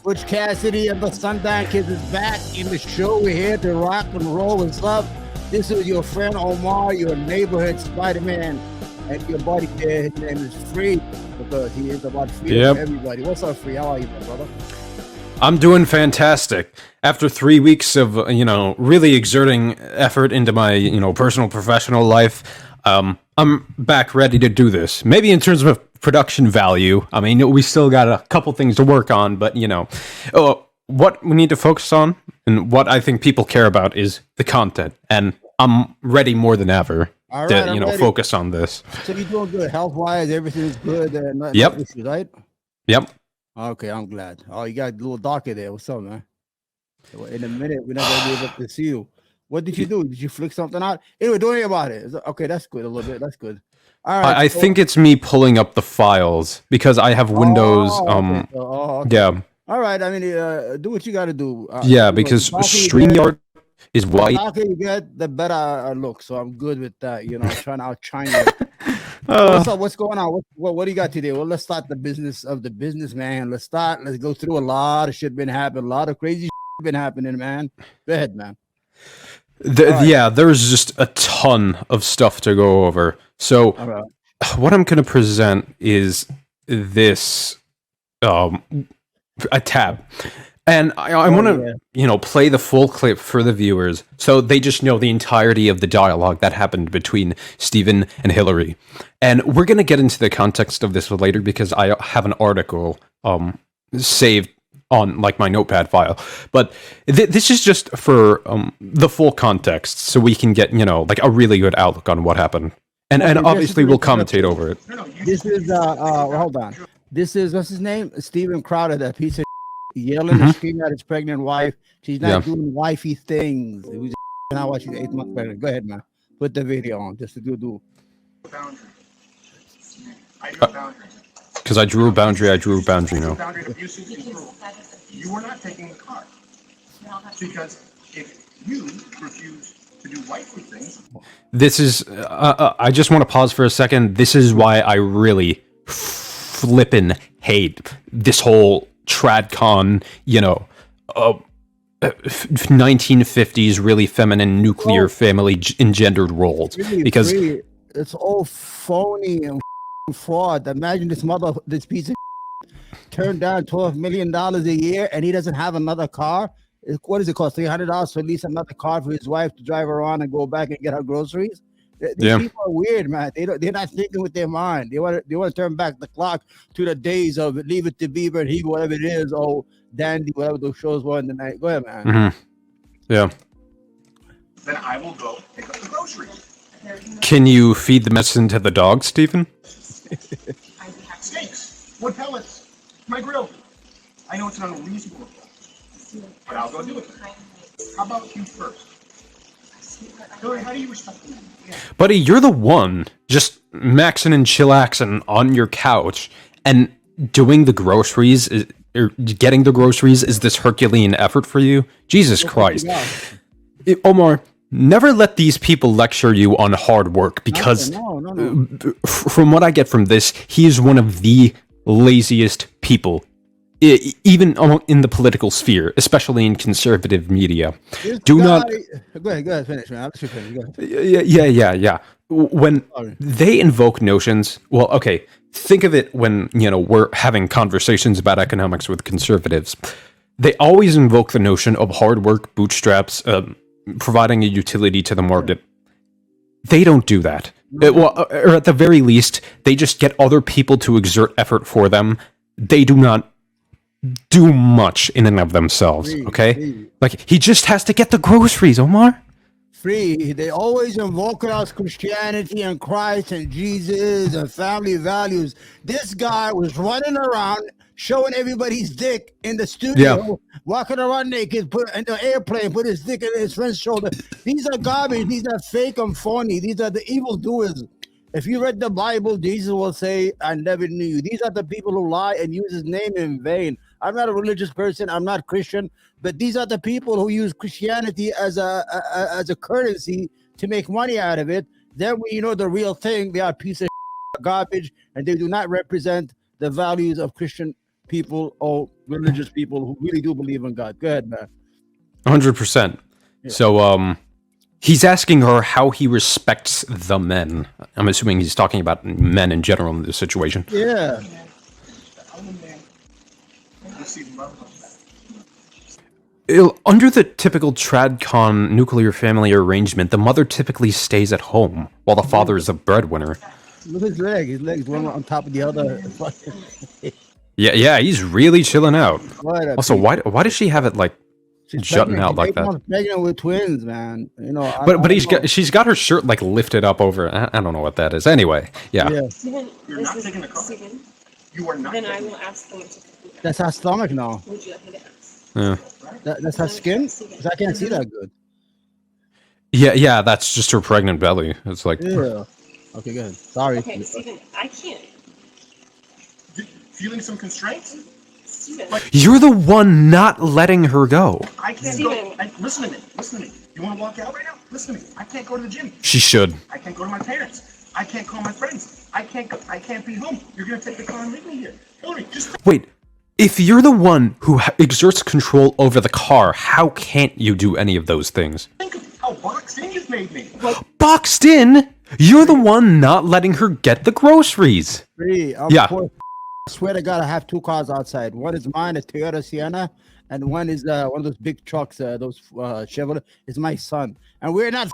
Butch Cassidy and the Sundown Kids is back in the show. We're here to rock and roll and stuff. This is your friend Omar, your neighborhood Spider-Man, and your buddy there. His name is Free because he is about freedom for everybody. What's up, Free? How are you, my brother? I'm doing fantastic. After 3 weeks of, really exerting effort into my, personal, professional life, I'm back ready to do this. Maybe in terms of production value, I mean, we still got a couple things to work on, but, what we need to focus on and what I think people care about is the content. And I'm ready more than ever to, focus on this. So you're doing good health-wise? Everything's good? No issues, right? Yep. Okay, I'm glad. Oh, you got a little darker there. What's up, man? In a minute, we're not going to be able to see you. What did you do? Did you flick something out? Anyway, don't worry about it. Okay, that's good. A little bit. That's good. All right. I think it's me pulling up the files because I have Windows. Okay. Yeah. All right. I mean, do what you got to do. Because StreamYard is white. The darker you get, the better I look. So I'm good with that. I'm trying to outshine you. What's up? What's going on? What do you got today? Well, let's start the business of the businessman. Let's go through a lot of shit been happening. A lot of crazy shit been happening, man. Go ahead, man. Yeah, there's just a ton of stuff to go over. So what I'm going to present is this a tab. And I want to, play the full clip for the viewers so they just know the entirety of the dialogue that happened between Stephen and Hillary. And we're going to get into the context of this later because I have an article saved on my notepad file. But this is just for the full context so we can get, a really good outlook on what happened. And obviously we'll commentate over it. This is, hold on. This is, what's his name? Stephen Crowder, that piece of yelling and screaming at his pregnant wife. She's not doing wifey things. It was now why she's 8 months pregnant. Go ahead, man. Put the video on just to do. Because I drew a boundary, now. You are not taking the car. Because if you refuse to do wifey things. This is, I just want to pause for a second. This is why I really flippin' hate this whole TradCon, 1950s really feminine nuclear family engendered roles. Because it's all phony and fraud. Imagine this piece of turned down $12 million a year and he doesn't have another car. What does it cost? $300 to lease another car for his wife to drive around and go back and get her groceries? These people are weird, man. They're not thinking with their mind. They want to turn back the clock to the days of Leave It to Beaver and He, whatever it is, Dandy, whatever those shows were in the night. Go ahead, man. Mm-hmm. Yeah. Then I will go pick up the groceries. Can you feed the medicine to the dog, Stephen? Steaks, wood pellets, my grill. I know it's an unreasonable goal, but I'll go do it. How about you first? Hillary, how do you respect me? Yeah. Buddy, you're the one just maxing and chillaxing on your couch and doing the groceries, or getting the groceries is this Herculean effort for you? Jesus Christ. Omar, never let these people lecture you on hard work because from what I get from this, he is one of the laziest people, even in the political sphere, especially in conservative media. Go ahead, finish, man. I'll let you finish. Go ahead. Yeah. When they invoke notions, well, okay, think of it when, we're having conversations about economics with conservatives. They always invoke the notion of hard work, bootstraps, providing a utility to the market. They don't do that. Or at the very least, they just get other people to exert effort for them. They do not do much in and of themselves, okay? He just has to get the groceries, Omar. They always invoke us Christianity and Christ and Jesus and family values. This guy was running around showing everybody's dick in the studio, walking around naked, put in the airplane, put his dick in his friend's shoulder. These are garbage. These are fake and phony. These are the evildoers. If you read the Bible, Jesus will say, I never knew you. These are the people who lie and use his name in vain. I'm not a religious person. I'm not Christian. But these are the people who use Christianity as a currency to make money out of it. Then when you know the real thing, they are a piece of garbage, and they do not represent the values of Christian people or religious people who really do believe in God. Go ahead, man. 100%. So, he's asking her how he respects the men. I'm assuming he's talking about men in general in this situation. Yeah. Under the typical tradcon nuclear family arrangement, the mother typically stays at home while the father is the breadwinner. Look at his leg. His leg's one on top of the other. Yeah, he's really chilling out. Also, Pete. why does she have it like She's jutting pregnant. out like She's that? pregnant with twins, man. You know. But she's got her shirt like lifted up over. I don't know what that is. Anyway, yeah. Steven, You're not taking the car. Steven, You are not. then I taking will ask them to complete that. That's her stomach now. Would you like me to ask? Yeah. That's her skin. 'Cause I can't see that good. Yeah, that's just her pregnant belly. It's like, Yeah. Okay, good. Sorry. Okay, Steven, I can't. Feeling some constraints? Steven, you're the one not letting her go. I can't Steven. go. Listen to me. Listen to me. You want to walk out right now? Listen to me. I can't go to the gym. She should. I can't go to my parents. I can't call my friends. I can't be home. You're gonna take the car and leave me here. Hillary, just Wait, if you're the one who exerts control over the car, how can't you do any of those things? think of how boxed in you've made me. Boxed in? You're the one not letting her get the groceries. Free. Yeah. Poor, I swear to God, I have two cars outside. One is mine, a Toyota Sienna, and one is one of those big trucks, those Chevrolet. Is my son, and we're not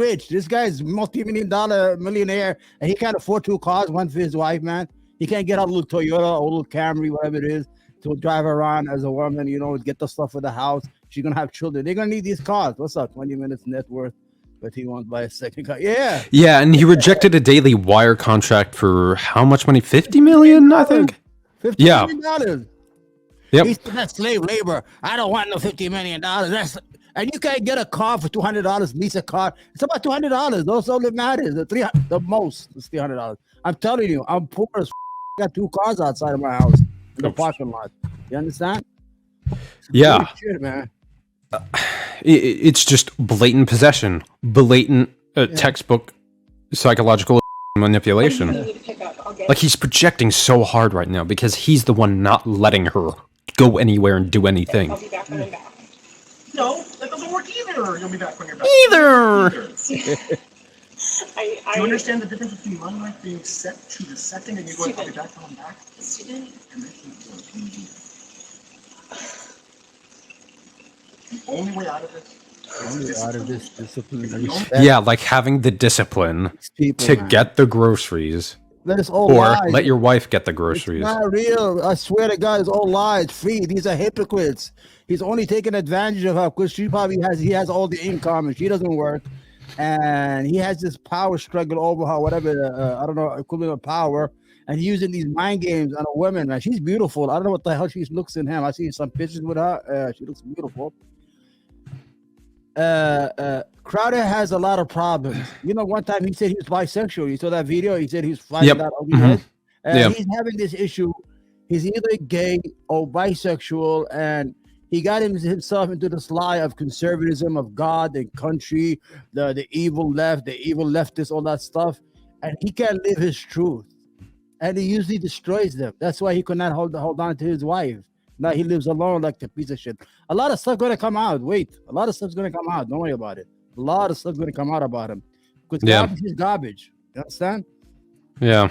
rich. This guy is multi-million-dollar millionaire, and he can't afford two cars. One for his wife, man. He can't get a little Toyota or a little Camry, whatever it is, to drive around as a woman. You know, get the stuff for the house. She's gonna have children. They're gonna need these cars. What's up? 20 minutes net worth. But he won't buy a second car. Yeah. Yeah, and he rejected a daily wire contract for how much money? 50 million, I think. $50 Yeah. million. Yep. He said, that's slave labor. I don't want no $50 million. That's and you can't get a car for $200. Lease a car. It's about $200. That's all that matters. The most is $300. I'm telling you, I'm poor as got two cars outside of my house in the parking lot. You understand? Yeah. Holy shit, man. It's just blatant possession, blatant textbook psychological manipulation. you need to pick up. I'll get Like he's projecting so hard right now because he's the one not letting her go anywhere and do anything. I'll be back when I'm back. No, that doesn't work either. You'll be back when you're back. Either. Do you understand the difference between my life being set to the setting and you going, I'll be back when I'm back? Steven, And making it work. The only way out of this is Out of this discipline. Yeah, like having the discipline People, to man. get the groceries, That is all or lies. let your wife get the It's groceries. not real. I swear to God, it's all lies. Free. These are hypocrites. He's only taking advantage of her because he has all the income and she doesn't work. And he has this power struggle over her, whatever, I don't know, equivalent of power. And he's using these mind games on a woman, man. She's beautiful. I don't know what the hell she looks in him. I see some pictures with her. She looks beautiful. Crowder has a lot of problems. You know, one time he said he was bisexual. You saw that video? He said he was fighting Yep. that ugly Mhm. head. Yeah. He's having this issue. He's either gay or bisexual, and he got himself into this lie of conservatism, of God and country, the evil left, the evil leftists, all that stuff. And he can't live his truth. And he usually destroys them. That's why he could not hold on to his wife. Now he lives alone like a piece of shit. A lot of stuff going to come out. Wait, a lot of stuff's going to come out. Don't worry about it. A lot of stuff's going to come out about him. Because Yeah. garbage is garbage. You understand? Yeah.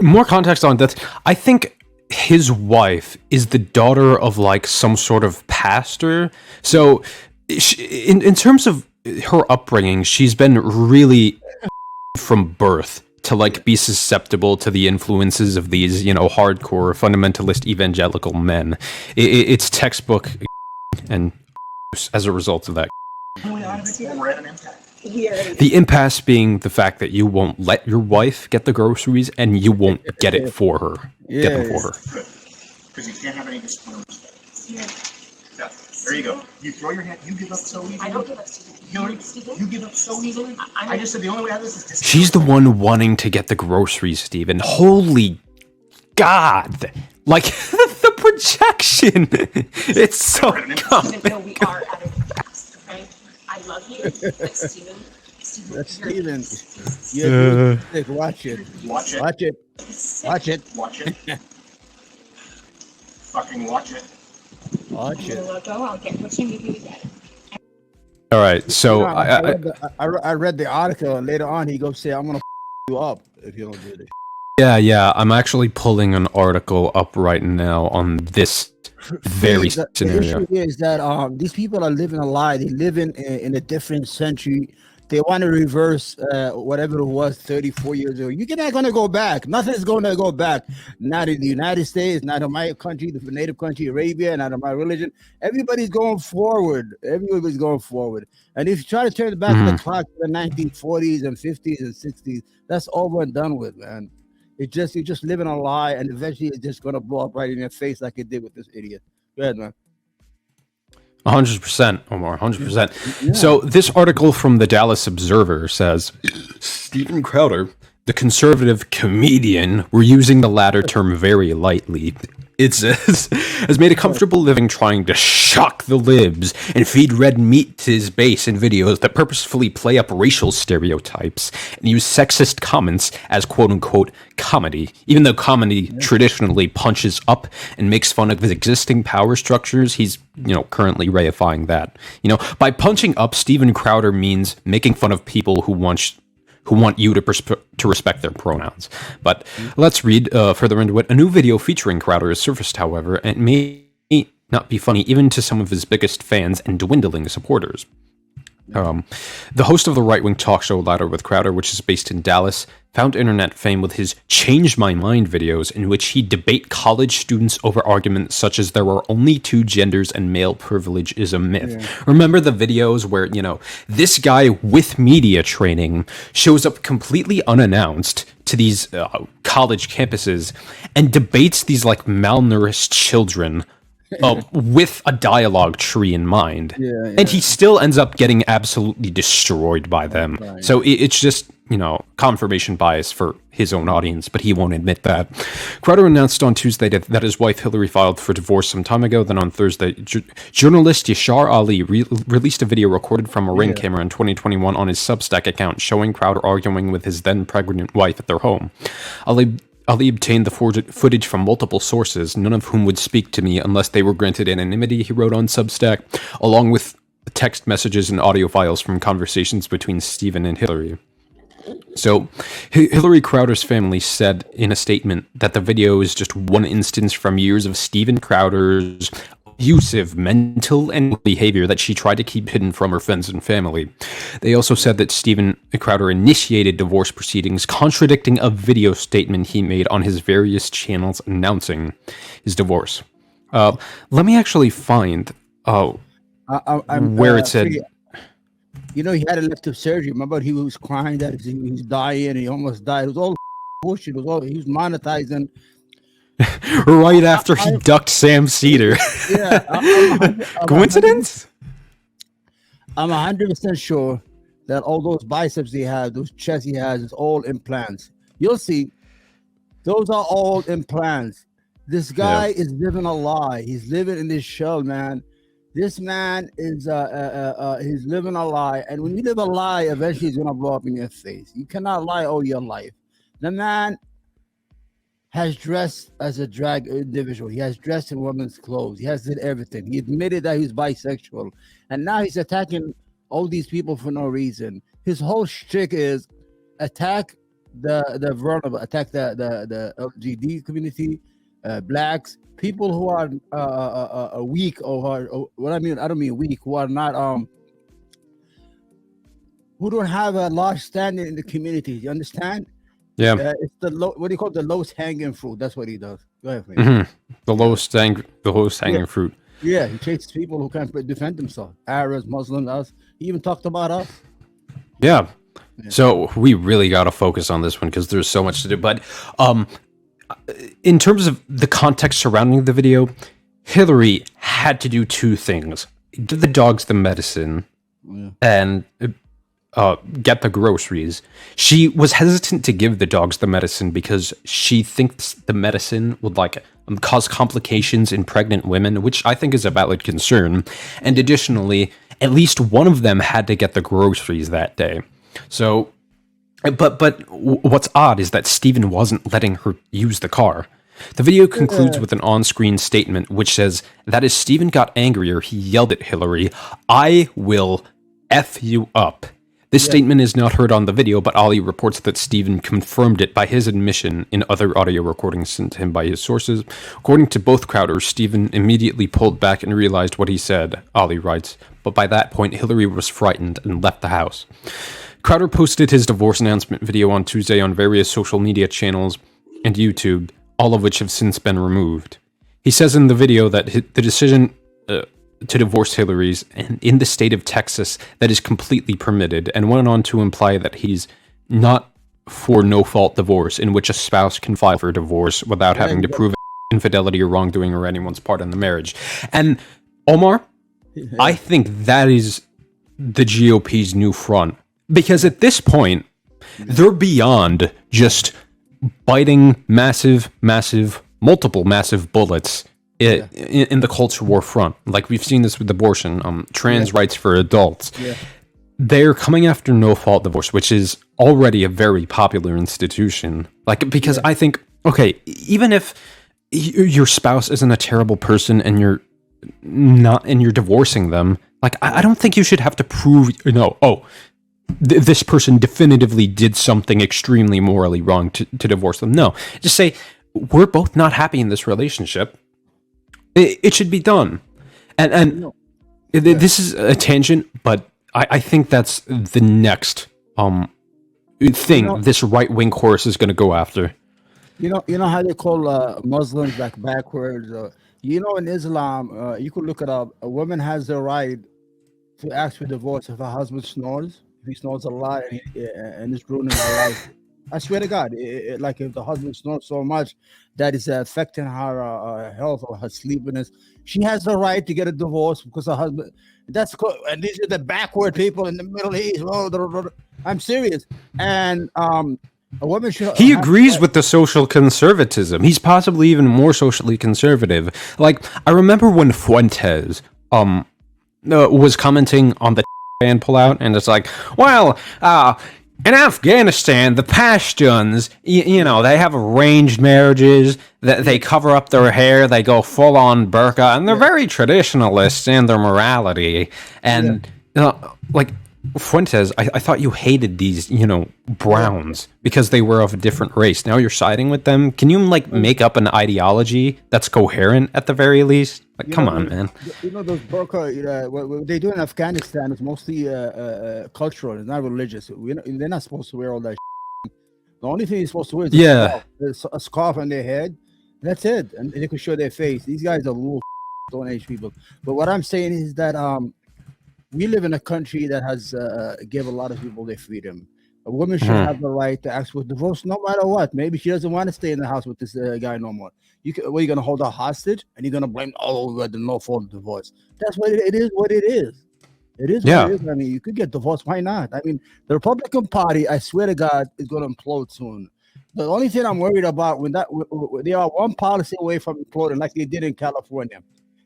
More context on that. I think his wife is the daughter of like some sort of pastor. So in terms of her upbringing, she's been really from birth to like be susceptible to the influences of these, you know, hardcore fundamentalist evangelical men. It's textbook and as a result of that. the only way out of it. We're at an impasse. we are. The impasse being the fact that you won't let your wife get the groceries and you won't get it for her. Get them for her. Good. Because you can't have any discipline or respect. Steven, Yeah. There you go. You throw your hand. You give up so easily. I don't give up, Steven. Hillary, Steven, you give up so easily. I'm- I just said the only way out of this is discipline. She's the one wanting to get the groceries, Steven. Holy God. Like, the projection. It's so Steven, comic. no, we are out of the past, okay? I love you, but Steven, That's you're Steven. Yeah, watch it. Watch it. Watch it. sick. Watch it. Watch it. fucking watch it. Watch it. I'll get what you need to get it. All right, so I read the article, and later on he goes say, "I'm gonna you up if you don't do this." yeah, I'm actually pulling an article up right now on this very the scenario. issue is that these people are living a lie. They live in a different century. They want to reverse whatever it was 34 years ago. You're not going to go back. Nothing's going to go back. Not in the United States, not in my country, the native country, Arabia, not in my religion. Everybody's going forward. Everybody's going forward. And if you try to turn back the clock to the 1940s and 50s and 60s, that's over and done with, man. You're just living a lie, and eventually it's just going to blow up right in your face like it did with this idiot. Go ahead, man. 100%, Omar, 100%. Yeah. So this article from the Dallas Observer says, Steven Crowder, the conservative comedian, we're using the latter term very lightly, it says, has made a comfortable living trying to shock the libs and feed red meat to his base in videos that purposefully play up racial stereotypes and use sexist comments as quote-unquote comedy, even though comedy traditionally punches up and makes fun of his existing power structures. He's, currently reifying that. By punching up, Steven Crowder means making fun of people who want you to respect their pronouns. But let's read further into it. A new video featuring Crowder has surfaced, however, and it may not be funny even to some of his biggest fans and dwindling supporters. The host of the right-wing talk show Louder with Crowder, which is based in Dallas, found internet fame with his Change My Mind videos, in which he debate college students over arguments such as there are only two genders and male privilege is a myth. Yeah. Remember the videos where, this guy with media training shows up completely unannounced to these college campuses and debates these malnourished children with a dialogue tree in mind. And he still ends up getting absolutely destroyed by them. Right. So it's just, confirmation bias for his own audience, but he won't admit that. Crowder announced on Tuesday that his wife Hillary filed for divorce some time ago. Then on Thursday, journalist Yashar Ali released a video recorded from a Ring camera in 2021 on his Substack account showing Crowder arguing with his then pregnant wife at their home. Ali obtained the footage from multiple sources, none of whom would speak to me unless they were granted anonymity, he wrote on Substack, along with text messages and audio files from conversations between Stephen and Hillary. So, Hillary Crowder's family said in a statement that the video is just one instance from years of Steven Crowder's abusive mental and behavior that she tried to keep hidden from her friends and family. They also said that Steven Crowder initiated divorce proceedings, contradicting a video statement he made on his various channels announcing his divorce. Let me actually find where it said... he had elective surgery. Remember, he was crying that he was dying and he almost died. It was all bullshit. He was monetizing. Right after he ducked Sam Cedar. Coincidence? I'm 100% sure that all those biceps he has, those chests he has, is all implants. You'll see. Those are all implants. This guy is living a lie. He's living in this shell, man. This man is he's living a lie, and when you live a lie, eventually it's gonna blow up in your face. You cannot lie all your life. The man has dressed as a drag individual. He has dressed in women's clothes. He has did everything. He admitted that he's bisexual, and now he's attacking all these people for no reason. His whole shtick is attack the vulnerable, attack the LGBT community, blacks. People who are weak or what I mean, I don't mean weak, who are not who don't have a large standing in the community. You understand? Yeah. It's what do you call the lowest hanging fruit? That's what he does. Go ahead, please. The lowest hanging fruit. Yeah, he chases people who can't defend themselves. Arabs, Muslims, us. He even talked about us. Yeah. So we really got to focus on this one because there's so much to do. But in terms of the context surrounding the video, Hillary had to do two things: give the dogs the medicine and get the groceries. She was hesitant to give the dogs the medicine because she thinks the medicine would cause complications in pregnant women, which I think is a valid concern. And additionally, at least one of them had to get the groceries that day. So, but what's odd is that Steven wasn't letting her use the car. The video concludes with an on-screen statement which says that as Stephen got angrier, he yelled at Hillary, "I will F you up." This statement is not heard on the video, but Ali reports that Stephen confirmed it by his admission in other audio recordings sent to him by his sources. According to both Crowder, Stephen immediately pulled back and realized what he said, Ali writes, but by that point, Hillary was frightened and left the house. Crowder posted his divorce announcement video on Tuesday on various social media channels and YouTube, all of which have since been removed. He says in the video that the decision to divorce Hillary's and in the state of Texas that is completely permitted, and went on to imply that he's not for no-fault divorce in which a spouse can file for divorce without having to prove infidelity or wrongdoing or anyone's part in the marriage. And Omar, I think that is the GOP's new front. Because at this point, they're beyond just biting multiple massive bullets in the culture war front. Like we've seen this with abortion, trans rights for adults. They're coming after no-fault divorce, which is already a very popular institution. Like, because I think, okay, even if your spouse isn't a terrible person and you're divorcing them, like, I don't think you should have to prove, this person definitively did something extremely morally wrong to divorce them. No, just say, we're both not happy in this relationship. It should be done. And this is a tangent, but I think that's the next thing this right-wing chorus is going to go after. You know how they call Muslims like backwards? In Islam, you could look it up. A woman has the right to ask for divorce if her husband snores. If he snores a lot and it's ruining her life. I swear to God, like if the husband snores so much that is affecting her health or her sleepiness, she has the right to get a divorce because her husband. And these are the backward people in the Middle East. I'm serious. And a woman should. He agrees with the social conservatism. He's possibly even more socially conservative. Like, I remember when Fuentes was commenting on the ban pullout, and it's like, well, in Afghanistan, the Pashtuns, they have arranged marriages, that they cover up their hair, they go full-on burqa, and they're very traditionalist in their morality. And, like, Fuentes, I thought you hated these, browns because they were of a different race. Now you're siding with them. Can you, make up an ideology that's coherent at the very least? Like, come on, man. Those burqa, what they do in Afghanistan is mostly cultural. It's not religious. They're not supposed to wear all that shit. The only thing you're supposed to wear is a scarf on their head. That's it. And they can show their face. These guys are little Stone Age people. But what I'm saying is that we live in a country that has gave a lot of people their freedom. A woman should have the right to ask for divorce no matter what. Maybe she doesn't want to stay in the house with this guy no more. You're going to hold her hostage and you're going to blame all over the no-fault divorce. That's what it is. What it is. It is what it is. I mean, you could get divorced. Why not? I mean, the Republican Party, I swear to God, is going to implode soon. The only thing I'm worried about they are one policy away from imploding, like they did in California.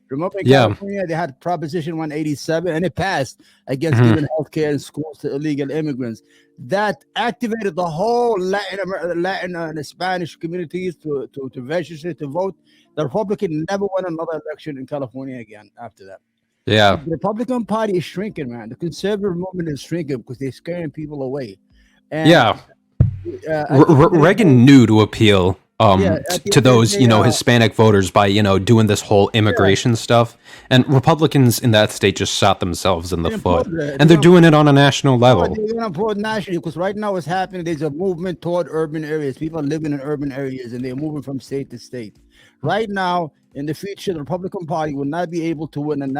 Remember in California, they had Proposition 187, and it passed against giving health care in schools to illegal immigrants. That activated the whole Latin and Spanish communities to register to vote. The Republican never won another election in California again after that. Yeah. The Republican Party is shrinking, man. The conservative movement is shrinking because they're scaring people away. And, Reagan knew to appeal to those, Hispanic voters by, doing this whole immigration stuff. And Republicans in that state just shot themselves in the foot. And they're doing it on a national level. They're going to applaud nationally because right now what's happening, there's a movement toward urban areas. People are living in urban areas and they're moving from state to state. Right now, in the future, the Republican Party will not be able to win a national